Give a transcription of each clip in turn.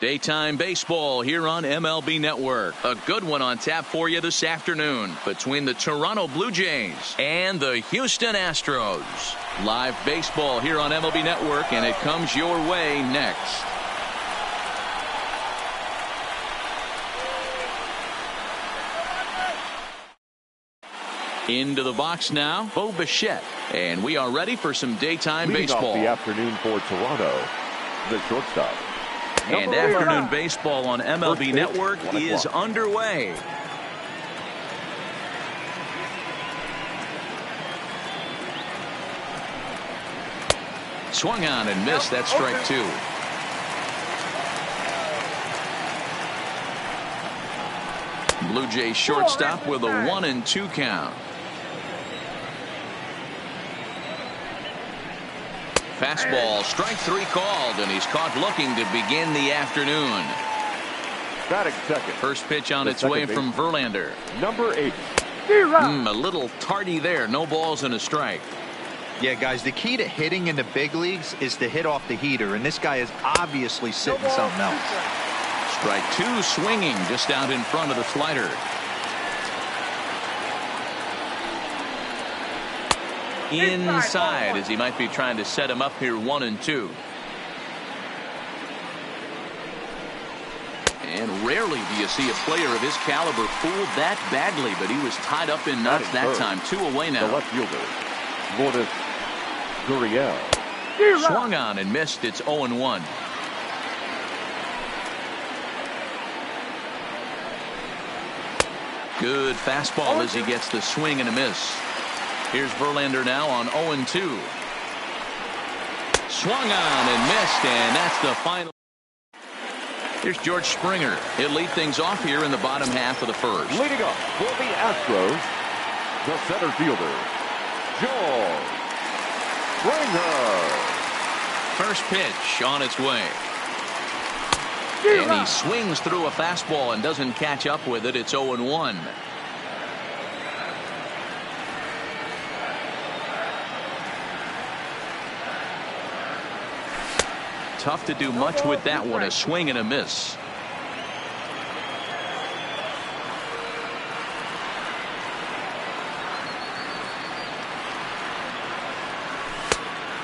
Daytime baseball here on MLB Network. A good one on tap for you this afternoon between the Toronto Blue Jays and the Houston Astros. Live baseball here on MLB Network, and it comes your way next. Into the box now, Bo Bichette, and we are ready for some daytime baseball. Off the afternoon for Toronto, the shortstop. And afternoon baseball on MLB Network is underway. Swung on and missed. That's strike two. Blue Jays shortstop with a 1-2 count. Fastball, strike three called, and he's caught looking to begin the afternoon. Batting second. First pitch on its way from Verlander. Number 8. A little tardy there. No balls and a strike. Yeah, guys, the key to hitting in the big leagues is to hit off the heater, and this guy is obviously sitting something else. Strike two, swinging just out in front of the slider. Inside, as he might be trying to set him up here, 1-2. And rarely do you see a player of his caliber fooled that badly, but he was tied up in knots that time. 2 away now. The left fielder, Lourdes Gurriel. Swung on and missed. It's 0-1. Good fastball as he gets the swing and a miss. Here's Verlander now on 0-2. Swung on and missed, and that's the final. Here's George Springer. He'll lead things off here in the bottom half of the first. Leading up for the Astros, the center fielder, George Springer. First pitch on its way. And he swings through a fastball and doesn't catch up with it. It's 0-1. Tough to do much with that one. A swing and a miss.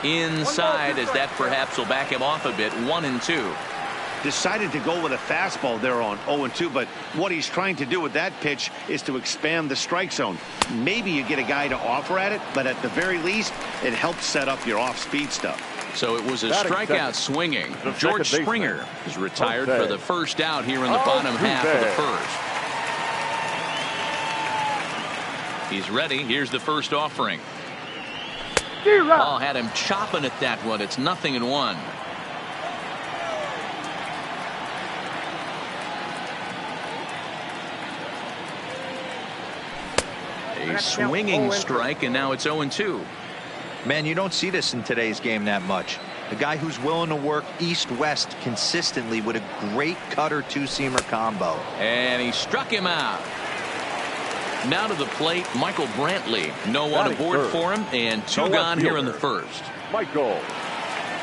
Inside, as that perhaps will back him off a bit. 1-2. Decided to go with a fastball there on 0-2, but what he's trying to do with that pitch is to expand the strike zone. Maybe you get a guy to offer at it, but at the very least, it helps set up your off-speed stuff. So it was a strikeout swinging. George Springer is retired for the first out here in the bottom half of the first. He's ready. Here's the first offering. Ball had him chopping at that one. It's 0-1. A swinging strike, and now it's 0-2. Man, you don't see this in today's game that much. A guy who's willing to work east-west consistently with a great cutter two-seamer combo. And he struck him out. Now to the plate, Michael Brantley. No one aboard for him, and 2 gone here in the first. Michael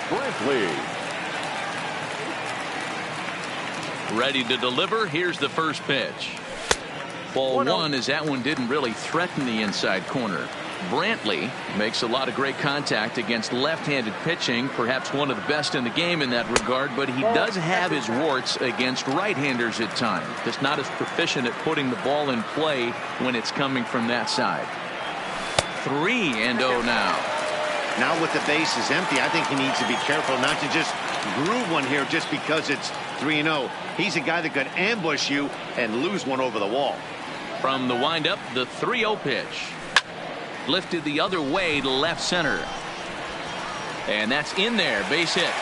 Brantley. Ready to deliver. Here's the first pitch. Ball 1, as that one didn't really threaten the inside corner. Brantley makes a lot of great contact against left-handed pitching, perhaps one of the best in the game in that regard, but he does have his warts against right-handers at times. Just not as proficient at putting the ball in play when it's coming from that side. 3-0 now. Now with the bases empty, I think he needs to be careful not to just groove one here just because it's 3-0. He's a guy that could ambush you and lose one over the wall. From the windup, the 3-0 pitch. Lifted the other way to left center. And that's in there. Base hit.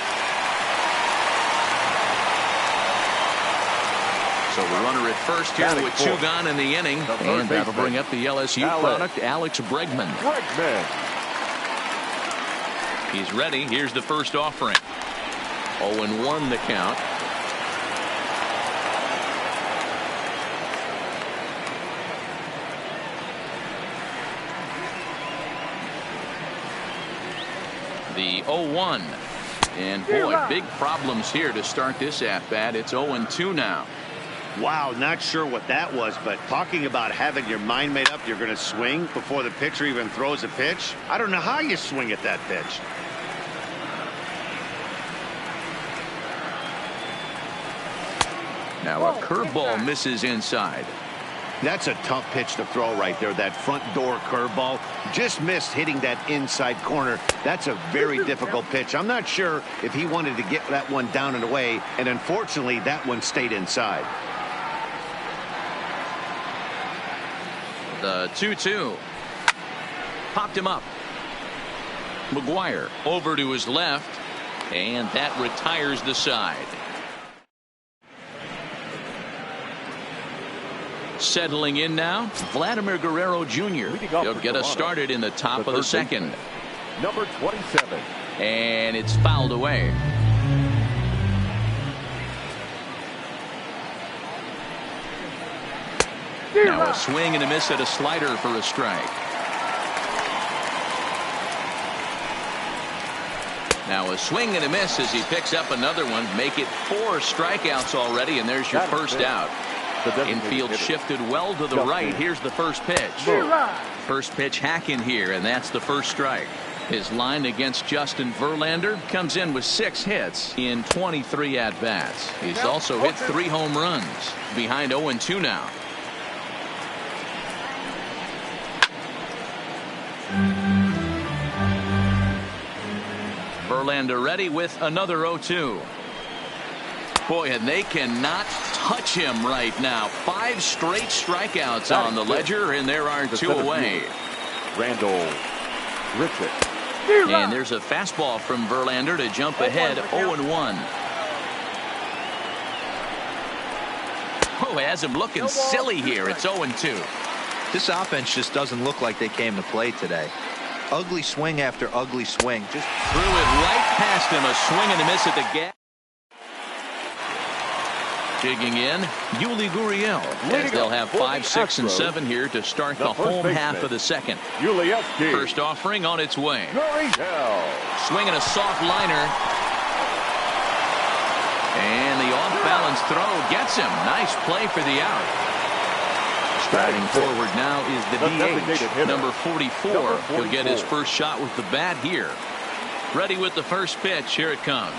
So the runner at first here with 2 gone in the inning. And that'll bring up the LSU product, Alex Bregman. He's ready. Here's the first offering. 0-1 the count. The 0-1. And boy, big problems here to start this at-bat. It's 0-2 now. Wow, not sure what that was, but talking about having your mind made up you're going to swing before the pitcher even throws a pitch. I don't know how you swing at that pitch. Now a curveball misses inside. That's a tough pitch to throw right there. That front door curveball just missed hitting that inside corner. That's a very difficult pitch. I'm not sure if he wanted to get that one down and away, and unfortunately that one stayed inside. The 2-2. Popped him up. McGuire over to his left, and that retires the side. Settling in now, Vladimir Guerrero Jr. He'll get us started in the top of the second. Number 27. And it's fouled away. Now a swing and a miss at a slider for a strike. Now a swing and a miss as he picks up another one. Make it 4 strikeouts already, and there's your first out. Infield shifted well to the right. Here's the first pitch. First pitch hack in here, and that's the first strike. His line against Justin Verlander comes in with 6 hits in 23 at-bats. He's also hit 3 home runs. Behind 0-2 now. Verlander ready with another 0-2. Boy, and they cannot touch him right now. 5 straight strikeouts on the ledger, and there are 2 away. Randall Richard. And there's a fastball from Verlander to jump ahead 0-1. Oh, has him looking silly here. It's 0-2. This offense just doesn't look like they came to play today. Ugly swing after ugly swing. Just threw it right past him. A swing and a miss at the gap. Digging in, Yuli Gurriel, as they'll have 5, 6, and 7 here to start the home half of the second. First offering on its way. Swinging a soft liner. And the off-balance throw gets him. Nice play for the out. Striding forward now is the DH, number 44. He'll get his first shot with the bat here. Ready with the first pitch. Here it comes.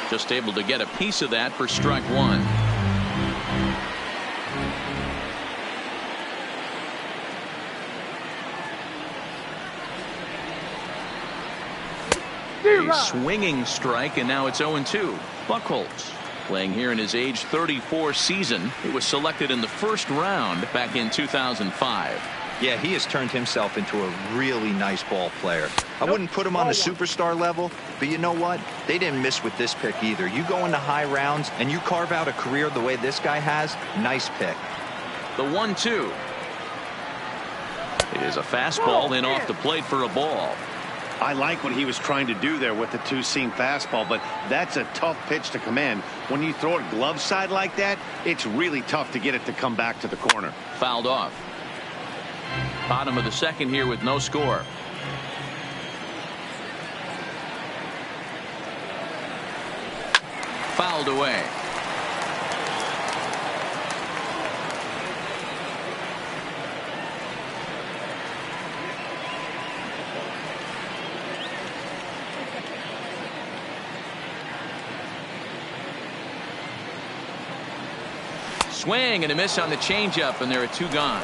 Just able to get a piece of that for strike 1. A swinging strike, and now it's 0-2. Buchholz playing here in his age 34 season. He was selected in the first round back in 2005. Yeah, he has turned himself into a really nice ball player. I wouldn't put him on the superstar level, but you know what? They didn't miss with this pick either. You go into high rounds and you carve out a career the way this guy has, nice pick. The 1-2. It is a fastball in off the plate for a ball. I like what he was trying to do there with the 2-seam fastball, but that's a tough pitch to command. When you throw it glove side like that, it's really tough to get it to come back to the corner. Fouled off. Bottom of the second here with no score. Fouled away. Swing and a miss on the changeup, and there are 2 gone.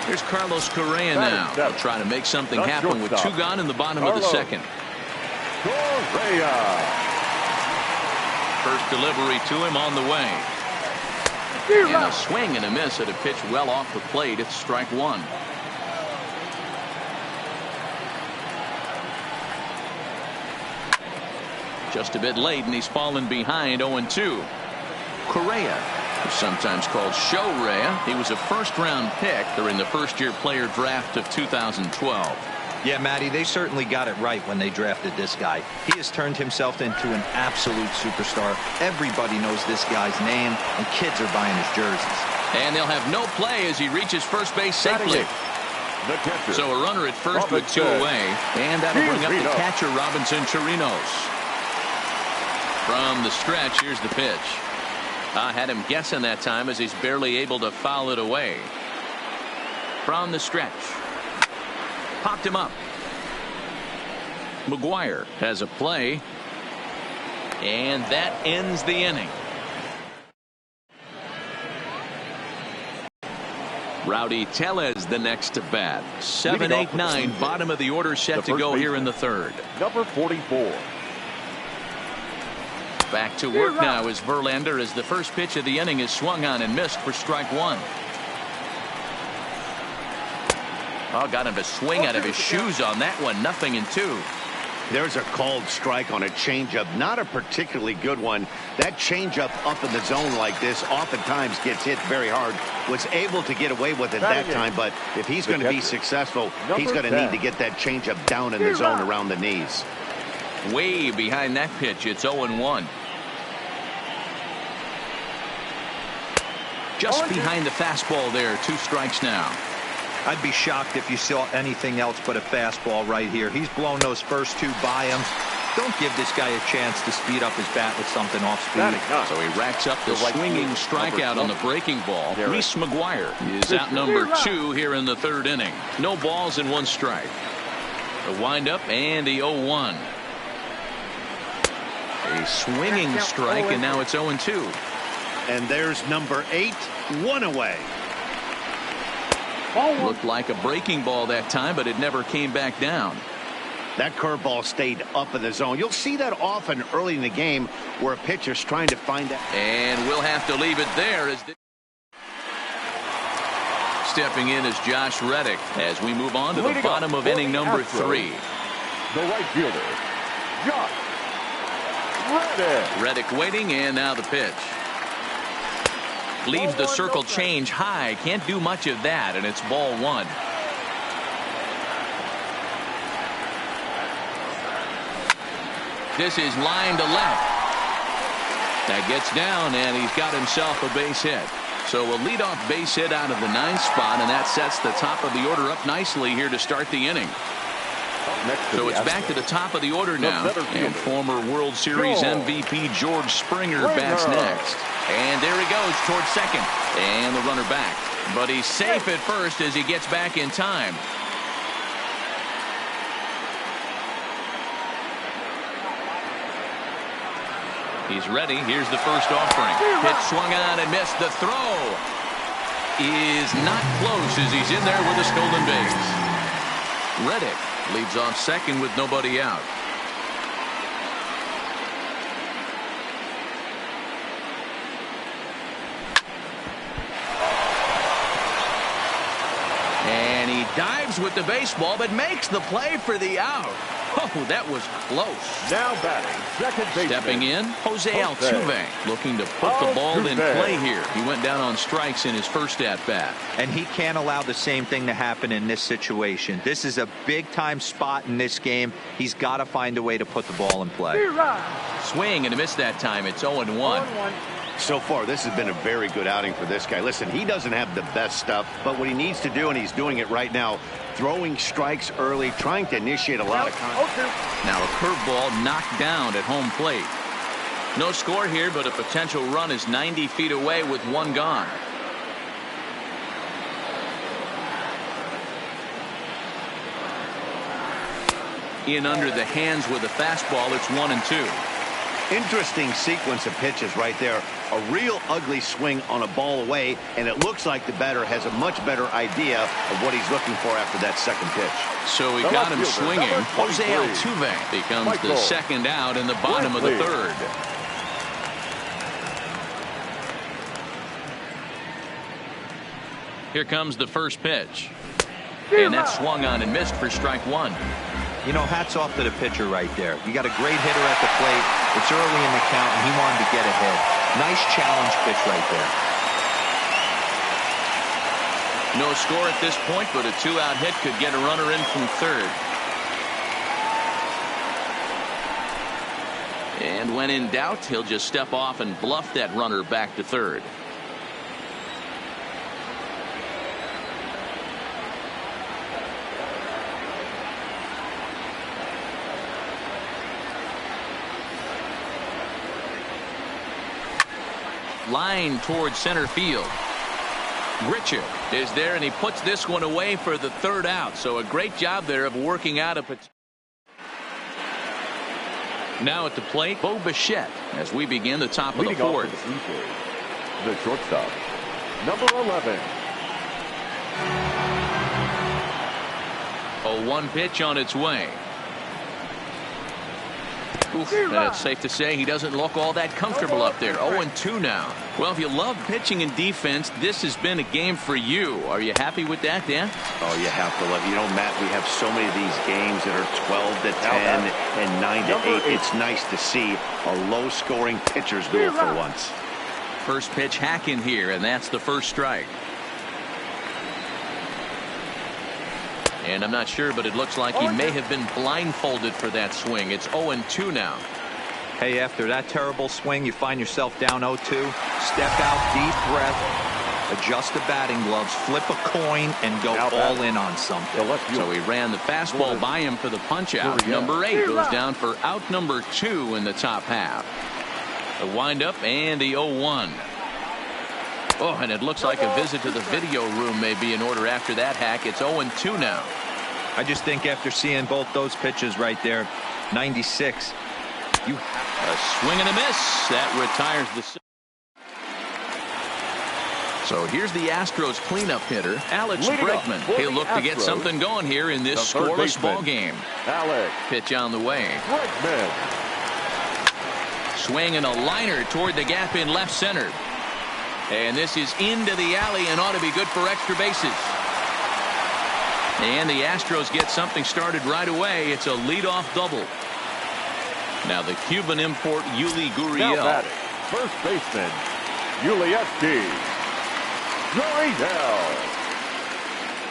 Here's Carlos Correa now. He'll try to make something happen with 2 gone in the bottom of the second. Correa. First delivery to him on the way. And a swing and a miss at a pitch well off the plate. It's strike 1. Just a bit late, and he's fallen behind 0-2. Correa, sometimes called Show Rea. He was a first-round pick during the first-year player draft of 2012. Yeah, Matty, they certainly got it right when they drafted this guy. He has turned himself into an absolute superstar. Everybody knows this guy's name, and kids are buying his jerseys. And they'll have no play as he reaches first base safely. So a runner at first with 2 away, and that'll bring up the catcher, Robinson Chirinos. From the stretch, here's the pitch. I had him guessing that time as he's barely able to foul it away. From the stretch. Popped him up. McGuire has a play. And that ends the inning. Rowdy Tellez the next to bat. 7, 8, 9, bottom of the order set to go here in the third. Number 44. Back to work now is Verlander as the first pitch of the inning is swung on and missed for strike one. Oh, got him to swing out of his shoes on that one. 0-2. There's a called strike on a changeup, not a particularly good one. That changeup up in the zone like this oftentimes gets hit very hard. Was able to get away with it that time, but if he's going to be successful, he's going to need to get that changeup down in the zone around the knees. Way behind that pitch, it's 0-1. Just behind the fastball there, 2 strikes now. I'd be shocked if you saw anything else but a fastball right here. He's blown those first 2 by him. Don't give this guy a chance to speed up his bat with something off speed. So he racks up the swinging strikeout on the breaking ball. Reese McGuire is out number 2 here in the third inning. No balls and 1 strike. The windup and the 0-1. A swinging strike, and now it's 0-2. And there's number 8, 1 away. Looked like a breaking ball that time, but it never came back down. That curveball stayed up in the zone. You'll see that often early in the game where a pitcher's trying to find that. And we'll have to leave it there. Stepping in is Josh Reddick as we move on to the bottom of inning number 3. The right fielder, Josh Reddick. Reddick waiting, and now the pitch. Leaves the circle change high. Can't do much of that, and it's ball 1. This is line to left. That gets down, and he's got himself a base hit. So a leadoff base hit out of the 9th spot, and that sets the top of the order up nicely here to start the inning. So it's back to the top of the order now, and former World Series MVP George Springer bats next. And there he goes towards second, and the runner back. But he's safe at first as he gets back in time. He's ready. Here's the first offering. Pitch swung on and missed. The throw is not close as he's in there with a stolen base. Reddick leads off second with nobody out. And he dives with the baseball, but makes the play for the out. Oh, that was close. Now batting, second baseman. Stepping in, Jose Altuve, looking to put the ball in play here. He went down on strikes in his first at-bat. And he can't allow the same thing to happen in this situation. This is a big-time spot in this game. He's got to find a way to put the ball in play. Swing and a miss that time. It's 0-1. So far, this has been a very good outing for this guy. Listen, he doesn't have the best stuff, but what he needs to do, and he's doing it right now, throwing strikes early, trying to initiate a lot of contact. Now a curveball knocked down at home plate. No score here, but a potential run is 90 feet away with 1 gone. In under the hands with a fastball, it's 1-2. Interesting sequence of pitches right there. A real ugly swing on a ball away, and it looks like the batter has a much better idea of what he's looking for after that second pitch. So he got him swinging. Jose Altuve becomes the second out in the bottom of the third. Here comes the first pitch. And that's swung on and missed for strike 1. You know, hats off to the pitcher right there. You got a great hitter at the plate. It's early in the count, and he wanted to get ahead. Nice challenge pitch right there. No score at this point, but a 2-out hit could get a runner in from third. And when in doubt, he'll just step off and bluff that runner back to third. line towards center field. Richard is there, and he puts this one away for the third out. So a great job there of working out of it. Now at the plate, Bo Bichette as we begin the top of the fourth. The shortstop, number 11. 0-1 pitch on its way. Oof, that's safe to say he doesn't look all that comfortable up there. 0-2 now. Well, if you love pitching and defense, this has been a game for you. Are you happy with that, Dan? Oh, you have to love it. You know, Matt, we have so many of these games that are 12-10 and 9-8. It's nice to see a low-scoring pitcher's duel for once. First pitch hack in here, and that's the first strike. And I'm not sure, but it looks like he may have been blindfolded for that swing. It's 0-2 now. Hey, after that terrible swing, you find yourself down 0-2. Step out, deep breath, adjust the batting gloves, flip a coin, and go all in on something. So he ran the fastball by him for the punch out. Number 8 goes down for out number 2 in the top half. The windup and the 0-1. Oh, and it looks like a visit to the video room may be in order after that hack. It's 0-2 now. I just think after seeing both those pitches right there, 96, you have a swing and a miss. That retires the. So here's the Astros cleanup hitter, Alex Bregman. He'll look to get something going here in this scoreless ball game. Pitch on the way. Swing and a liner toward the gap in left center. And this is into the alley and ought to be good for extra bases. And the Astros get something started right away. It's a leadoff double. Now the Cuban import Yuli Gurriel. First baseman Yuli Gurriel.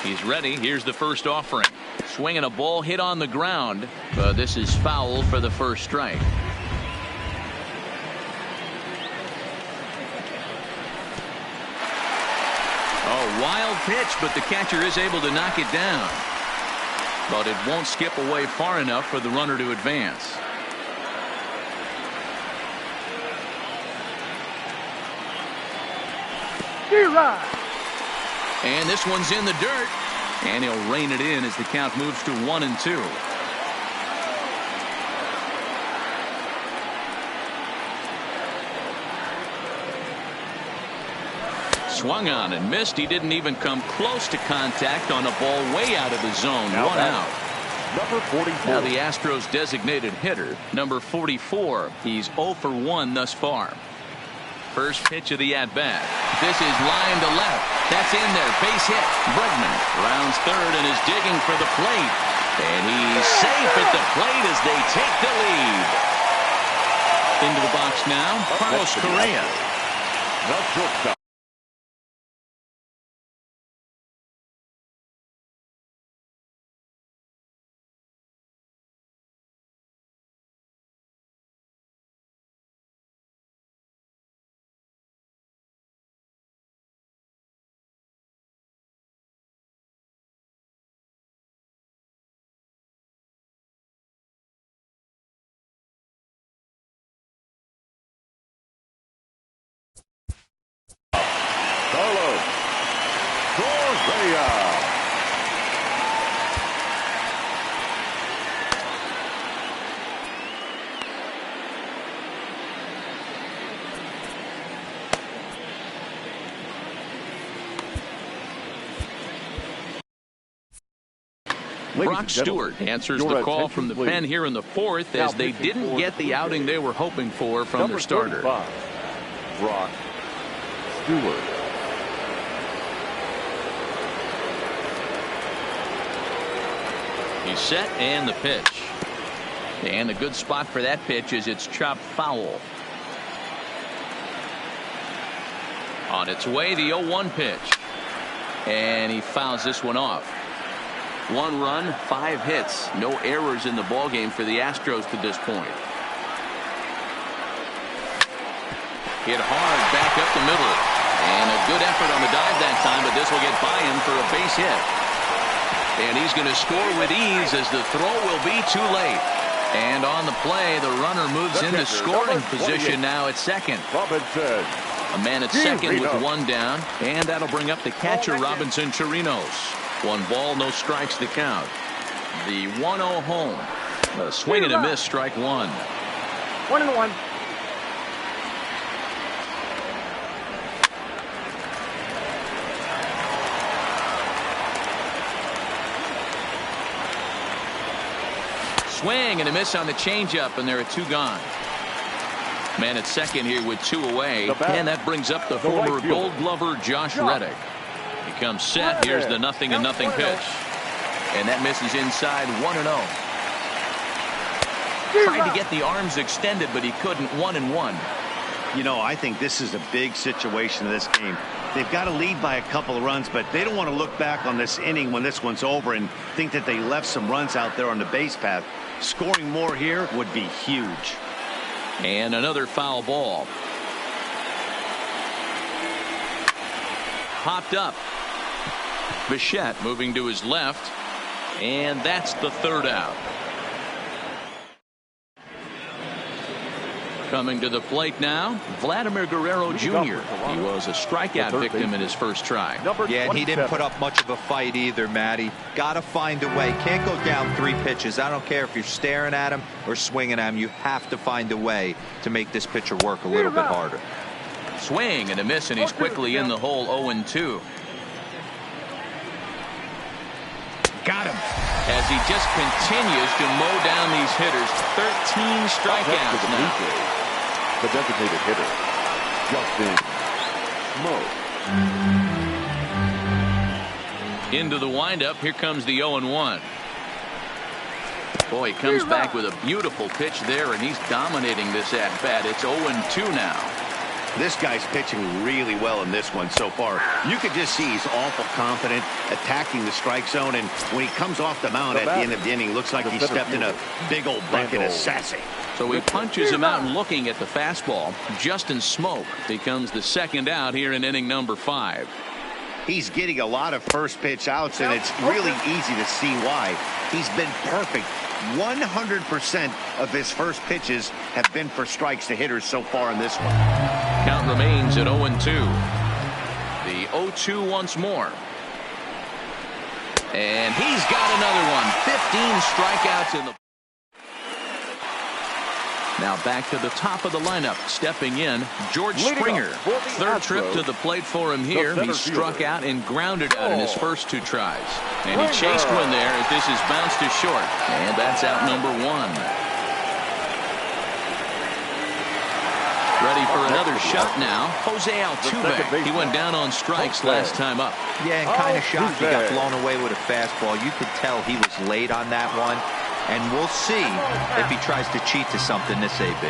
He's ready. Here's the first offering. Swinging a ball hit on the ground. This is foul for the first strike. Oh, wild pitch, but the catcher is able to knock it down. But it won't skip away far enough for the runner to advance. And this one's in the dirt. And he'll rein it in as the count moves to 1-2. Swung on and missed. He didn't even come close to contact on a ball way out of the zone. One out. Number 44. Now the Astros designated hitter, number 44. He's 0 for 1 thus far. First pitch of the at-bat. This is line to left. That's in there. Base hit. Bregman rounds third and is digging for the plate. And he's safe at the plate as they take the lead. Into the box now, Carlos Correa. The shortstop. Brock Stewart answers the call from the pen here in the fourth as they didn't get the outing they were hoping for from their starter. Brock Stewart. He's set and the pitch. And a good spot for that pitch is it's chopped foul. On its way, the 0-1 pitch. And he fouls this one off. 1 run, 5 hits, no errors in the ballgame for the Astros to this point. Hit hard back up the middle. And a good effort on the dive that time, but this will get by him for a base hit. And he's going to score with ease as the throw will be too late. And on the play, the runner moves into scoring position now at second. Robinson. A man at second with one down, and that'll bring up the catcher, Robinson Chirinos. 1 ball, no strikes to count. The 1-0 home. A swing and a miss, strike 1. 1-1. Swing and a miss on the changeup, and there are 2 gone. Man at second here with 2 away, and that brings up the former Gold Glover Josh Reddick. He comes set. Here's the 0-0 pitch, and that misses inside. 1-0. Tried to get the arms extended, but he couldn't. 1-1. You know, I think this is a big situation in this game. They've got to lead by a couple of runs, but they don't want to look back on this inning when this one's over and think that they left some runs out there on the base path. Scoring more here would be huge. And another foul ball. Popped up. Bichette moving to his left, and that's the 3rd out. Coming to the plate now, Vladimir Guerrero Jr. He was a strikeout victim in his first try. Yeah, and he didn't put up much of a fight either, Matty. Got to find a way. Can't go down 3 pitches. I don't care if you're staring at him or swinging at him. You have to find a way to make this pitcher work a little bit harder. Swing and a miss, and he's quickly in the hole. 0-2. Got him. As he just continues to mow down these hitters. 13 strikeouts now. The designated hitter, Justin Moe. Into the windup. Here comes the 0-1. Boy, he comes back with a beautiful pitch there, and he's dominating this at-bat. It's 0-2 now. This guy's pitching really well in this one so far. You could just see he's awful confident, attacking the strike zone, and when he comes off the mound at the end of the inning, looks like he stepped in a big old bucket of sassy. So he punches him out and looking at the fastball. Justin Smoke becomes the 2nd out here in inning number 5. He's getting a lot of first pitch outs, and it's really easy to see why. He's been perfect. 100% of his first pitches have been for strikes to hitters so far in this one. Count remains at 0-2. The 0-2 once more. And he's got another one. 15 strikeouts in the... Now back to the top of the lineup. Stepping in, George Springer. 3rd trip to the plate for him here. He struck out and grounded out in his first 2 tries. And he chased one there as this is bounced to short. And that's out number 1. Ready for another shot now. Jose Altuve. He went down on strikes last time up. Yeah, and kind of shocked he got blown away with a fastball. You could tell he was late on that one. And we'll see if he tries to cheat to something this AB.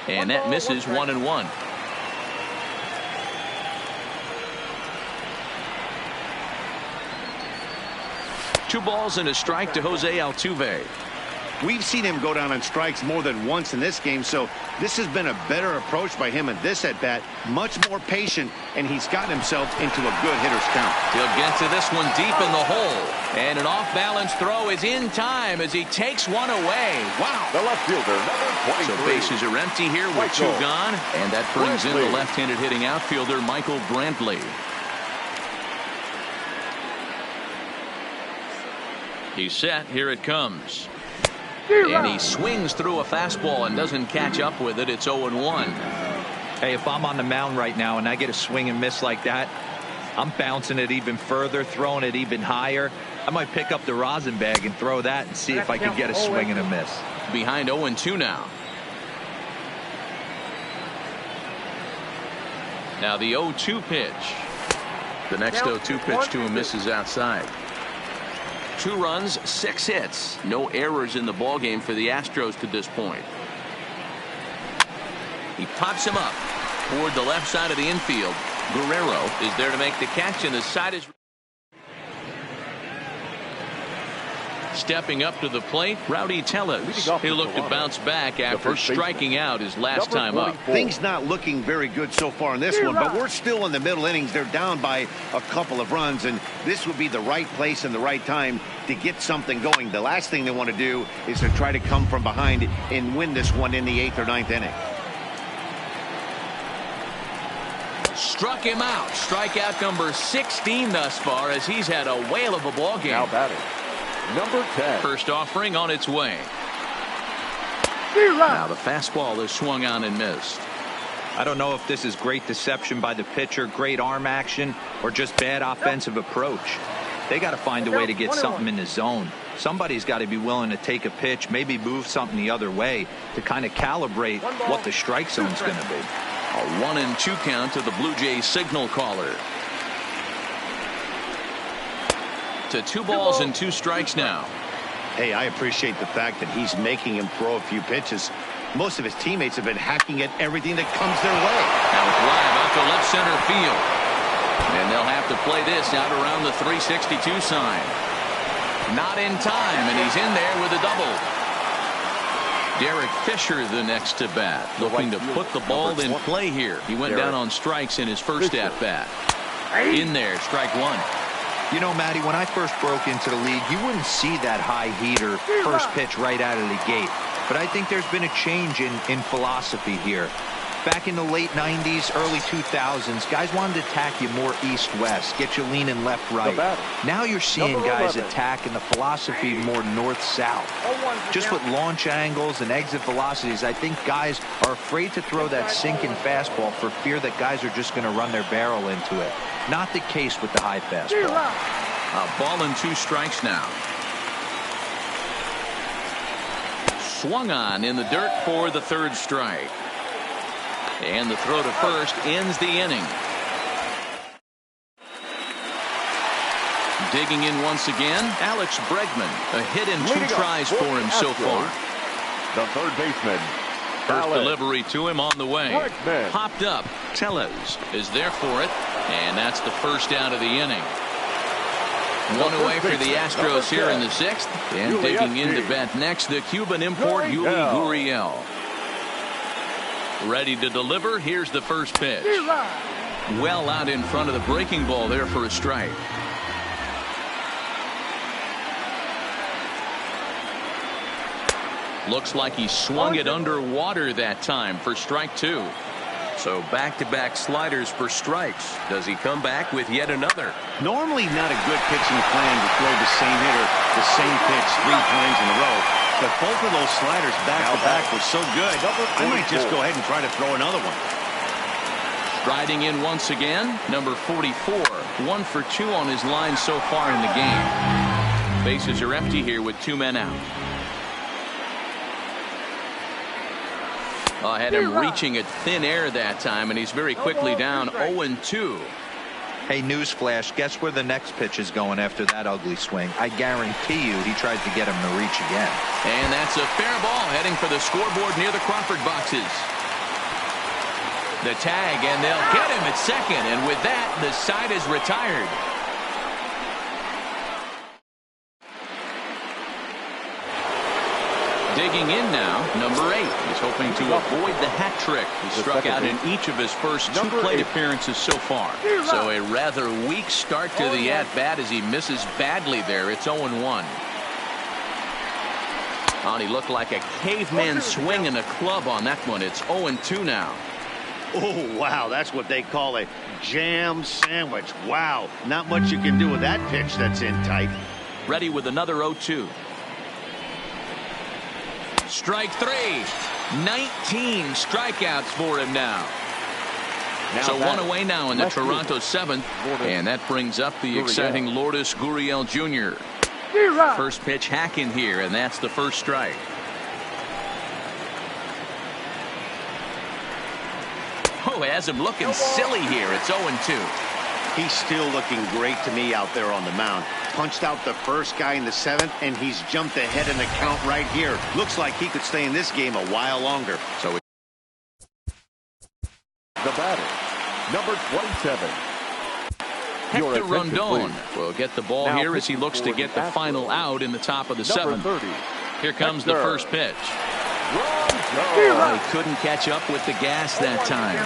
And that misses. 1-1. Two balls and a strike to Jose Altuve. We've seen him go down on strikes more than once in this game, so this has been a better approach by him at this at-bat. Much more patient, and he's gotten himself into a good hitter's count. He'll get to this one deep in the hole. And an off-balance throw is in time as he takes one away. Wow. The left fielder, number 23. So bases are empty here with 2 gone. And that brings in the left-handed hitting outfielder, Michael Brantley. He's set. Here it comes. And he swings through a fastball and doesn't catch up with it. It's 0-1. Hey, if I'm on the mound right now and I get a swing and miss like that, I'm bouncing it even further, throwing it even higher. I might pick up the rosin bag and throw that and see if I can get a swing and a miss. Behind 0-2 now. Now the 0-2 pitch. The next 0-2 pitch to him misses outside. 2 runs, 6 hits. No errors in the ballgame for the Astros to this point. He pops him up toward the left side of the infield. Guerrero is there to make the catch, and the side is... Stepping up to the plate, Rowdy Tellez. He'll look to bounce back after striking out his last time up. Things not looking very good so far in this one, but we're still in the middle innings. They're down by a couple of runs, and this would be the right place and the right time to get something going. The last thing they want to do is to try to come from behind and win this one in the 8th or 9th inning. Struck him out. Strikeout number 16 thus far, as he's had a whale of a ball game. Now batting, number 10. First offering on its way. Now the fastball is swung on and missed. I don't know if this is great deception by the pitcher, great arm action, or just bad offensive approach. They got to find a way to get something in the zone. Somebody's got to be willing to take a pitch, maybe move something the other way to kind of calibrate what the strike zone's going to be. A 1-2 count to the Blue Jays signal caller. To 2 balls and 2 strikes now. Hey, I appreciate the fact that he's making him throw a few pitches. Most of his teammates have been hacking at everything that comes their way. Now it's live out to left center field. And they'll have to play this out around the 362 sign. Not in time, and he's in there with a double. Derek Fisher the next to bat, looking to put the ball in play here. He went down on strikes in his first at bat. In there, strike 1. You know, Matty, when I first broke into the league, you wouldn't see that high heater first pitch right out of the gate. But I think there's been a change in philosophy here. Back in the late 90s, early 2000s, guys wanted to attack you more east-west, get you leaning left-right. Now you're seeing guys attack in the philosophy more north-south. Just with launch angles and exit velocities, I think guys are afraid to throw that sinking fastball for fear that guys are just going to run their barrel into it. Not the case with the high fastball. A ball and 2 strikes now. Swung on in the dirt for the 3rd strike. And the throw to first ends the inning. Digging in once again, Alex Bregman. A hit and 2 tries for him so far. The 3rd baseman. First delivery to him on the way. Bregman. Popped up. Tellez is there for it. And that's the first out of the inning. 1 away for the Astros here in the 6th. And digging in to bat next, the Cuban import, Yuli Gurriel. Ready to deliver. Here's the first pitch. Well out in front of the breaking ball there for a strike. Looks like he swung it underwater that time for strike 2. So back-to-back sliders for strikes. Does he come back with yet another? Normally not a good pitching plan to throw the same hitter the same pitch 3 times in a row. But both of those sliders back-to-back were so good, I might just go ahead and try to throw another one. Striding in once again, number 44. 1 for 2 on his line so far in the game. Bases are empty here with 2 men out. Had him reaching at thin air that time, and he's very quickly down 0-2. Hey, newsflash, guess where the next pitch is going after that ugly swing? I guarantee you he tries to get him to reach again. And that's a fair ball heading for the scoreboard near the Crawford boxes. The tag, and they'll get him at second, and with that, the side is retired. Digging in now, number 8. He's hoping to avoid the hat trick. He struck out in each of his first 2 plate appearances so far. So a rather weak start to the at-bat as he misses badly there. It's 0-1. Oh, he looked like a caveman swinging a club on that one. It's 0-2 now. Oh, wow, that's what they call a jam sandwich. Wow, not much you can do with that pitch that's in tight. Ready with another 0-2. Strike 3. 19 strikeouts for him now. So 1 away now in the Toronto 7th. And that brings up the exciting Lourdes Gurriel Jr. First pitch hacking here, and that's the first strike. Oh, has him looking silly here. It's 0-2. He's still looking great to me out there on the mound. Punched out the first guy in the 7th, and he's jumped ahead in the count right here. Looks like he could stay in this game a while longer. So the batter, number 27. Hector Rondon will get the ball Now here as he looks to get the final out in the top of the seventh. 30. Here comes the first pitch. Rondon. He couldn't catch up with the gas that time.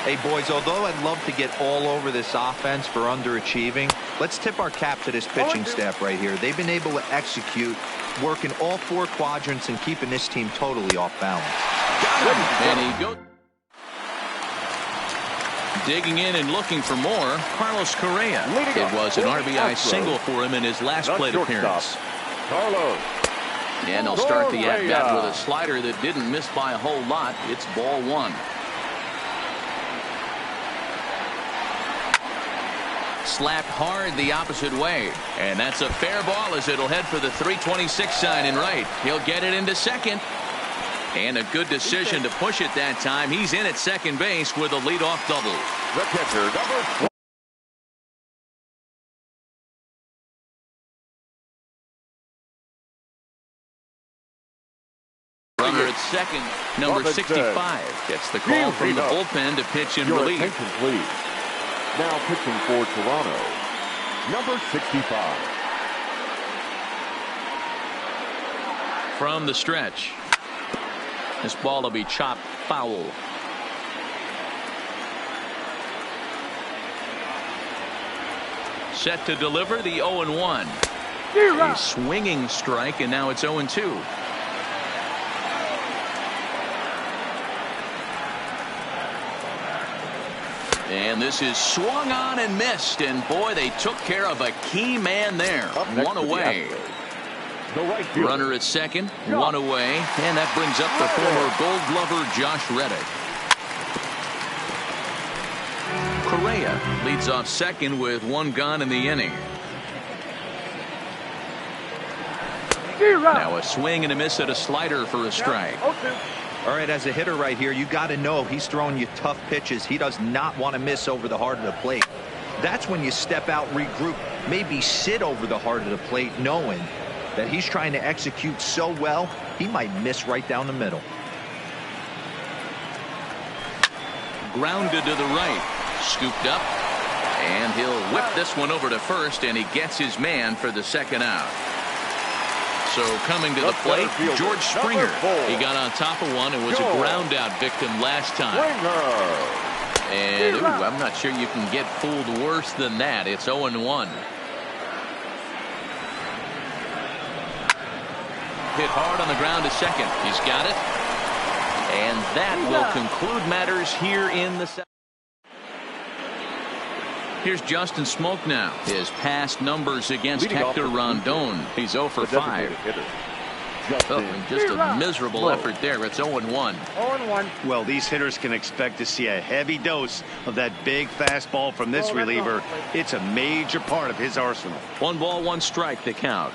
Hey, boys, although I'd love to get all over this offense for underachieving, let's tip our cap to this pitching staff right here. They've been able to execute, working all four quadrants and keeping this team totally off balance. And he goes. Digging in and looking for more, Carlos Correa. It was an RBI single for him in his last plate appearance. Carlos. And they'll start the at-bat with a slider that didn't miss by a whole lot. It's ball one. Slapped hard the opposite way. And that's a fair ball as it'll head for the 326 sign in right. He'll get it into second. And a good decision to push it that time. He's in at second base with a leadoff double. The catcher, number 4. Runner at second, number 65, gets the call from the bullpen to pitch in relief. Attention, please. Now pitching for Toronto, number 65. From the stretch, this ball will be chopped foul. Set to deliver the 0-1. A swinging strike, and now it's 0-2. And this is swung on and missed, and boy, they took care of a key man there. One away. The right fielder. Runner at second, one away, and that brings up the former Gold Glover Josh Reddick. Correa leads off second with one gone in the inning. Now a swing and a miss at a slider for a strike. All right, as a hitter right here, you got to know he's throwing you tough pitches. He does not want to miss over the heart of the plate. That's when you step out, regroup, maybe sit over the heart of the plate, knowing that he's trying to execute so well, he might miss right down the middle. Grounded to the right, scooped up, and he'll whip this one over to first, and he gets his man for the second out. So coming to the plate, George Springer. He got on top of one and was a ground out victim last time. And ooh, I'm not sure you can get fooled worse than that. It's 0-1. Hit hard on the ground to second. He's got it. And that will conclude matters here in the second. Here's Justin Smoke now. His past numbers against Hector Rondon. He's 0 for 5. Just a miserable effort there. It's 0-1. Well, these hitters can expect to see a heavy dose of that big fastball from this reliever. It's a major part of his arsenal. 1 ball, 1 strike to count.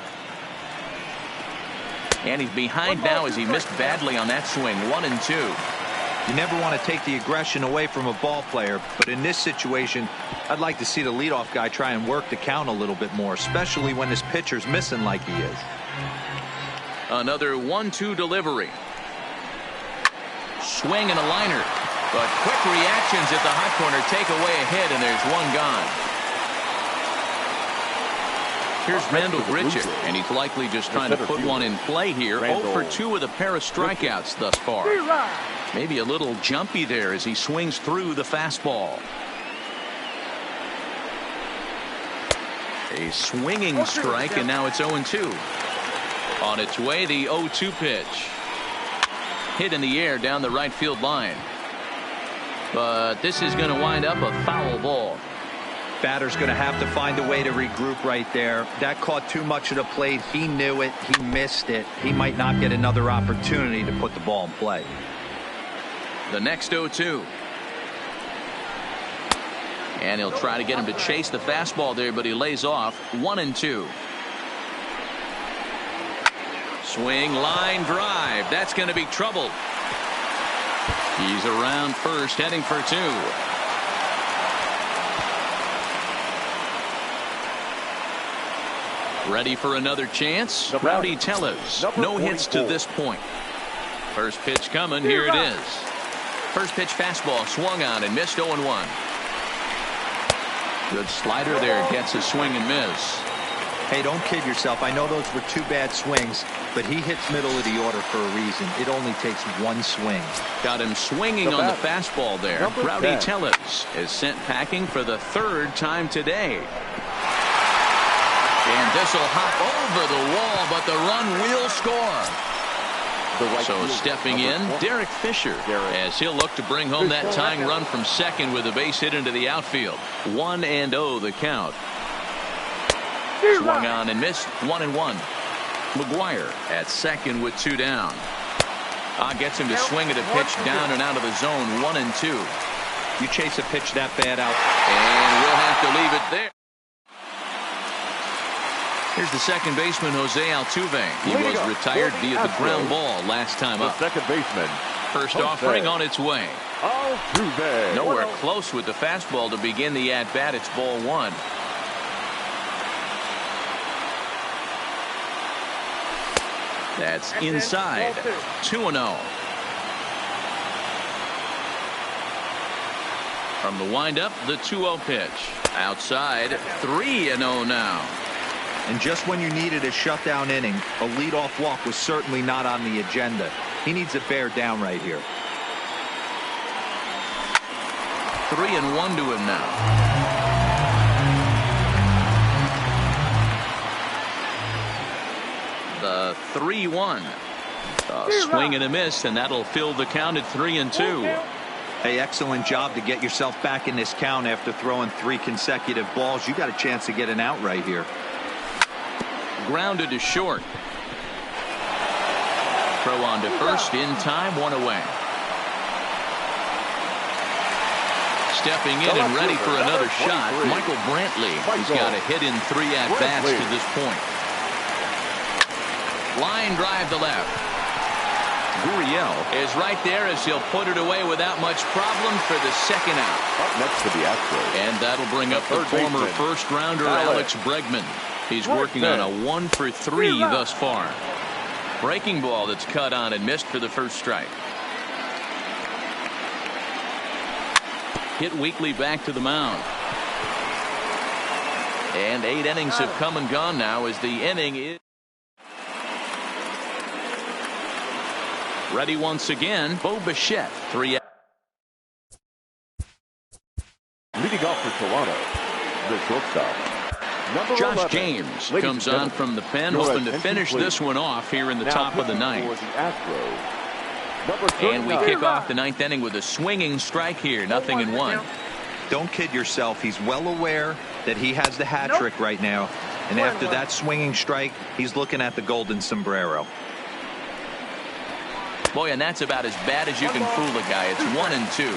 And he's behind now as he missed badly on that swing. 1-2. You never want to take the aggression away from a ball player, but in this situation, I'd like to see the leadoff guy try and work the count a little bit more, especially when this pitcher's missing like he is. Another 1-2 delivery. Swing and a liner, but quick reactions at the hot corner take away a hit, and there's one gone. Here's Randall Grichuk, and he's likely just trying to put one in play here. 0 for 2 with a pair of strikeouts thus far. Maybe a little jumpy there as he swings through the fastball. A swinging strike, and now it's 0-2. On its way, the 0-2 pitch. Hit in the air down the right field line. But this is going to wind up a foul ball. Batter's going to have to find a way to regroup right there. That caught too much of the plate. He knew it. He missed it. He might not get another opportunity to put the ball in play. The next 0-2. And he'll try to get him to chase the fastball there, but he lays off. 1-2. Swing, line drive. That's going to be trouble. He's around first, heading for 2. Ready for another chance? Rowdy Tellez. No hits to this point. First pitch coming. Here it is. First pitch fastball swung on and missed. 0-1. Good slider there. Gets a swing and miss. Hey, don't kid yourself. I know those were 2 bad swings, but he hits middle of the order for a reason. It only takes 1 swing. Got him swinging on the fastball there. Rowdy Tellez is sent packing for the 3rd time today. And this will hop over the wall, but the run will score. So stepping in, Derek Fisher, as he'll look to bring home that tying run from second with a base hit into the outfield. 1-0 the count. Swung on and missed. 1-1. McGuire at second with 2 down. Gets him to swing at a pitch down and out of the zone. 1-2. You chase a pitch that bad out, and we'll have to leave it there. Here's the second baseman, Jose Altuve. He was retired via the ground ball last time up. Second baseman. First offering on its way. Altuve. Nowhere close with the fastball to begin the at-bat. It's ball 1. That's inside. 2-0. From the windup, the 2-0 pitch. Outside, 3-0 now. And just when you needed a shutdown inning, a leadoff walk was certainly not on the agenda. He needs to bear down right here. 3-1 to him now. The 3-1. A swing and a miss, and that'll fill the count at 3-2. Hey, excellent job to get yourself back in this count after throwing 3 consecutive balls. You got a chance to get an out right here. Grounded to short. Throw on to first in time, 1 away. Stepping in and ready for another shot, Michael Brantley. He's got a hit in 3 at-bats to this point. Line drive to left. Gurriel is right there as he'll put it away without much problem for the second out. Up next to the Astros. And that'll bring up the former first-rounder Alex Bregman. He's working on a 1 for 3 thus far. Breaking ball that's cut on and missed for the first strike. Hit weakly back to the mound. And 8 innings have come and gone now as the inning is ready once again. Bo Bichette, 3. Leading off for Toronto, the shortstop. Josh James comes on from the pen, hoping to finish this one off here in the top of the 9th. And we kick off the 9th inning with a swinging strike here. 0-1. Don't kid yourself. He's well aware that he has the hat trick right now. And after that swinging strike, he's looking at the golden sombrero. Boy, and that's about as bad as you can fool a guy. It's 1-2.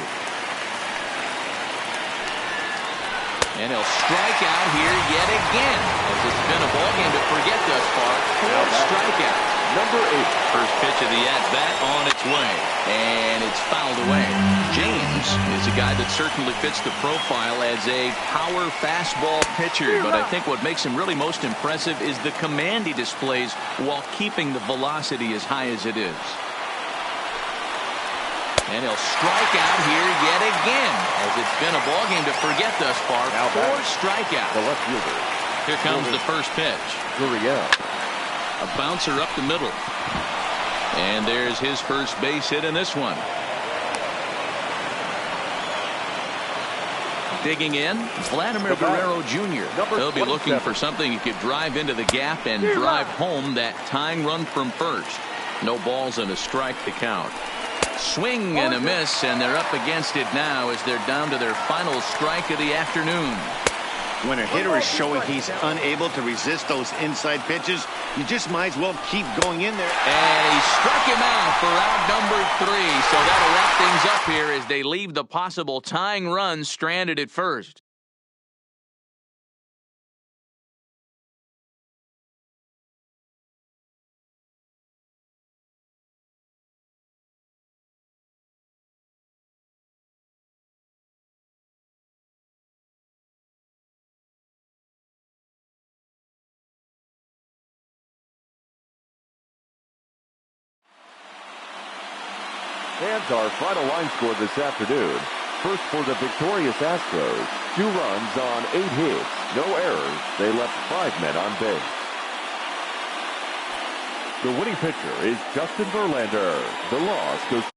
And he'll strike out here yet again, as it's been a ball game to forget thus far. 4th strikeout. Number 8. First pitch of the at-bat on its way. And it's fouled away. James is a guy that certainly fits the profile as a power fastball pitcher. But I think what makes him really most impressive is the command he displays while keeping the velocity as high as it is. And he'll strike out here yet again, as it's been a ball game to forget thus far. 4 strikeouts. The left fielder. Here comes the first pitch. Gurriel. A bouncer up the middle. And there's his first base hit in this one. Digging in, Vladimir Guerrero Jr. He'll be looking for something he could drive into the gap and drive home that tying run from first. No balls and a strike to count. Swing and a miss, and they're up against it now as they're down to their final strike of the afternoon. When a hitter is showing he's unable to resist those inside pitches, you just might as well keep going in there. And he struck him out for out number 3. So that'll wrap things up here as they leave the possible tying run stranded at first. And our final line score this afternoon. First for the victorious Astros. 2 runs on 8 hits. No errors. They left 5 men on base. The winning pitcher is Justin Verlander. The loss goes